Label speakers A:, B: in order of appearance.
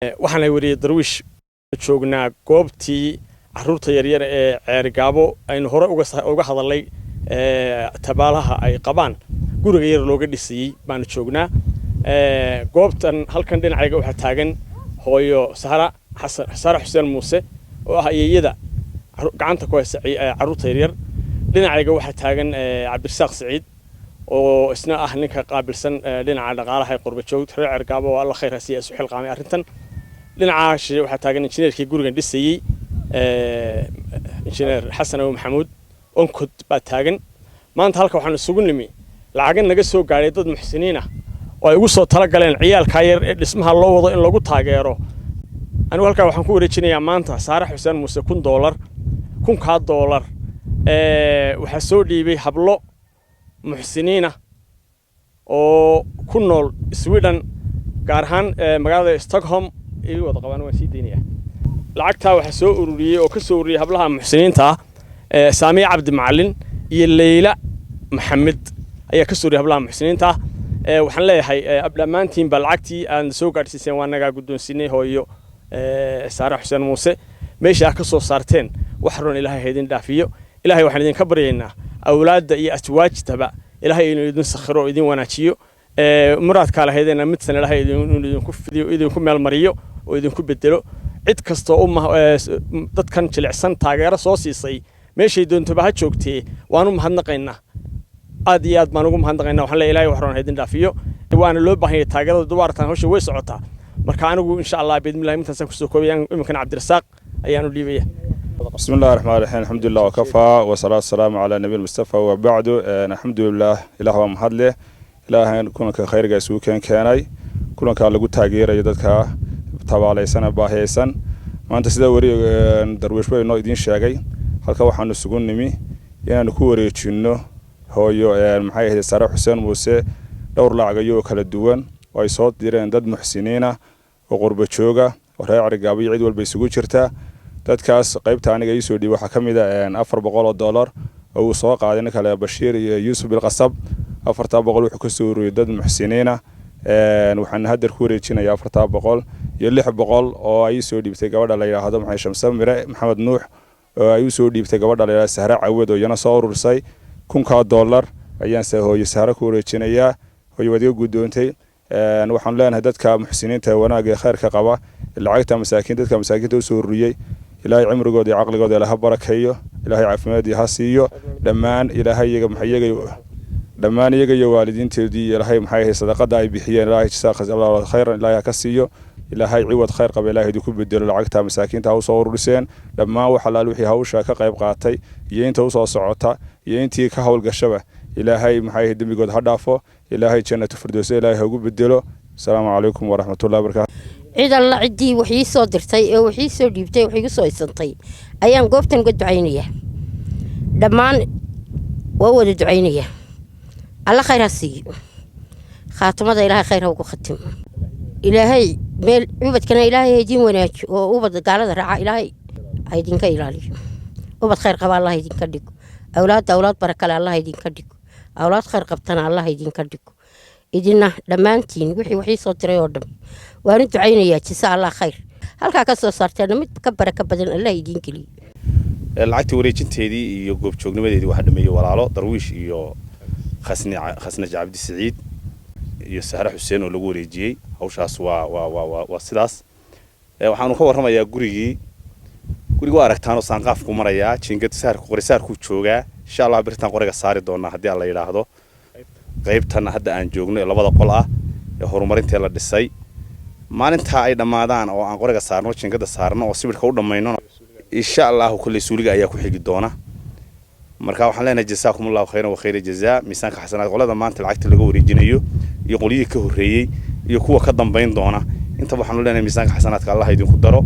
A: waxaan wariyay darwiish joognaa goobtii caruurta yaryar ee ceerigaabo aynu hore uga hadalay tabaalaha ay qabaan guriga yar looga dhisayay baan joognaa goobtan halkan dhinacayga waxa taagan hooyo Sahra Xuseen Muuse oo ah ayeeyada gacanta ku haysa caruurta yaryar dhinacayga waxa taagan Cabdirasaaq Saciid oo isna ah ninka qaabilsan dhinaca dhaqaalaha ee qurba joogta reer ceerigaabo oo Allah khayr ha siiyo isu xilqaamay arrintan dhinacaas waxa taagan injineerkii gurigan dhisayay injineer Xasan Maxamuud onkod baa taagan maanta halka waxaan isugu nimi lacag naga soo gaaray dad muxsiniin ah oo ay ugu soo tala galeen ciyaalka yar ee dhismaha loo wado in lagu taageero anigu halka waxaan ku wareejinayaa maanta Sahra Xuseen Muuse $1,000 $1,000 waxa soo dhiibay hablo muxsiniin ah oo ku nool Sweden gaar ahaan magaalada Stockholm iyo wada qabaan waan sii deynaya lacagta waxa soo ururiyay oo ka soo ururiyay hablaha muxsiniinta Saamiye Cabdi Macallin iyo Leila Maxamed ayaa ka soo ururiyay hablaha muxsiniinta waxaan leeyahay abdamaantiin bal lacagtii aan soo gaarsiiseen waa naga guddoonsinay hooyo Sahra Xuseen Muuse meesha ka soo saarteen wax roon Ilaahay haydin dhaafiyo Ilaahay waxaan idin ka baryaynaa awlaadda iyo aswaajtaba Ilaahay inuu idin sakhiro idin wanaajiyo muraad kala haydina mid san Ilaahay idinku fidiyo idinku meel mariyo oo idinku bedelo cid kasto dadkan jilicsan taageero soo siisay meeshay doontoba ha joogtee waanu mahadnaqaynaa aad iyo aad baan ugu mahadnaqaynaa waxaan leeyahay Ilaahay wax roon haydin dhaafiyo waana loo baahan yahay taageerada duwartan hawsha way socotaa marka anigu insha Allah bidmillaah intaas ku soo koobiyaan imkan Cabdirasaaq ayaan u dhiibaya
B: بسم الله الرحمن الرحيم الحمد لله وكفى والصلاة والسلام على النبي المصطفى وبعد الحمد لله إله ومحد له إله كونك خير جسوك كاني كونك على جود تغيير يدك تبع على سنة باهي سن ما أنت سيدا وري درويش بي نايدين شاقي هلك وحنا السجون نمي يعني نكوري تشينو هو محايا سهرة حسين موسى دور لعجيو كلا الدوان ويصوت ديران دد محسنين وقرب شوقة وراي عرقابي عيد والبيسجود شرتا dadkaas qaybta aniga ii soo dhiibay waxa kamid ah $400 oo soo qaaday kala Bashiir iyo Yuusuf Bilqasab $400 wuxuu ka soo ururiyay dad muxsiniina waxaan hadda ku wareejinayaa $400 iyo $600 oo ay soo dhiibtay gabadha la yiraahdo maxay Shamsa Mire Maxamed Nuux oo ay soo dhiibtay gabadha la yiraahdo Sahra Cawad oo yana soo urursay $1,000 ayaan hooyo Sahra ku wareejinayaa hooyo wadiga gudoontay waxaan leenahay dadka muxsiniinta wanaaga khayrka qaba lacagta masaakiinta u soo ururiyay إلهي عمرقود عقلقود إلها بركة إلهي عافماد يحسيه دمان إلهي يجا محيجا دمان يجا والدين تودي إلهي محيه صدقة داي بحيان إلهي جزاك الله خيرا إلهي كسيه إلهي عوض خير قبل إلهي دكوب بدل العقتها مساكين تهو صور رسين لما وحلال وحي هوشا كقيب قاتي يين توصل صعوتا يين تي كهول قشبه إلهي محيه دمي قد هدافه إلهي جنة فردوس إلهي هو بدله السلام عليكم ورحمة الله وبركاته
C: عيد الله عدي وحي صدرتي وحي سو ديبتي وحي سو يسنتي ايام قوفتن قد دعينيه دمان وود دعينيه الله خير هسي خاتمه الهي خير هو ختم الهي ميل عبد كان الهي يدين وناج وعبد قالده راعه الهي هيدين كيلالي عبد خير قبا الله يدين كدق اولاد بركه الله يدين كدق اولاد خير قبتنا الله يدين كدق idina dhamaantiin wixii soo diray oo dhan waan ducaynayaa jisa Allah khayr halka ka soo saarteen mid ka baraka badan Allah idin kaliya
D: lacagta wareejinteedii iyo goob joognimadeedii waxa dhameeyay walaalo darwiish iyo khasna Cabdi Saciid iyo Sahra Xuseen oo lagu wareejiyay hawshaas waa sidaas waxaanu ka warramayaa guriga aragtaan oo saanqaaf ku maraya jiingad qorisaar ku jooga insha Allah biritaan qoriga saari doona hadii Allah yiraahdo qaybtan hadda aan joogno labada qol ah ee horumarinta la dhisay maalinta ay dhamaadaan oo aan qoriga saarno jiingada saarno oo sibirka u dhameeyno insha Allah kulli suuliga ayaa ku xigi doona marka waxaan leenahay jazaakumullahu khayran wa khayra jazaa miisaanka xasanaad qolada maanta lacagta laga wareejinayo iyo qoliyada ka horeeyay iyo kuwa ka dambeyn doona inta waxaan leenahay miisaanka xasanaadka Allah idinku daro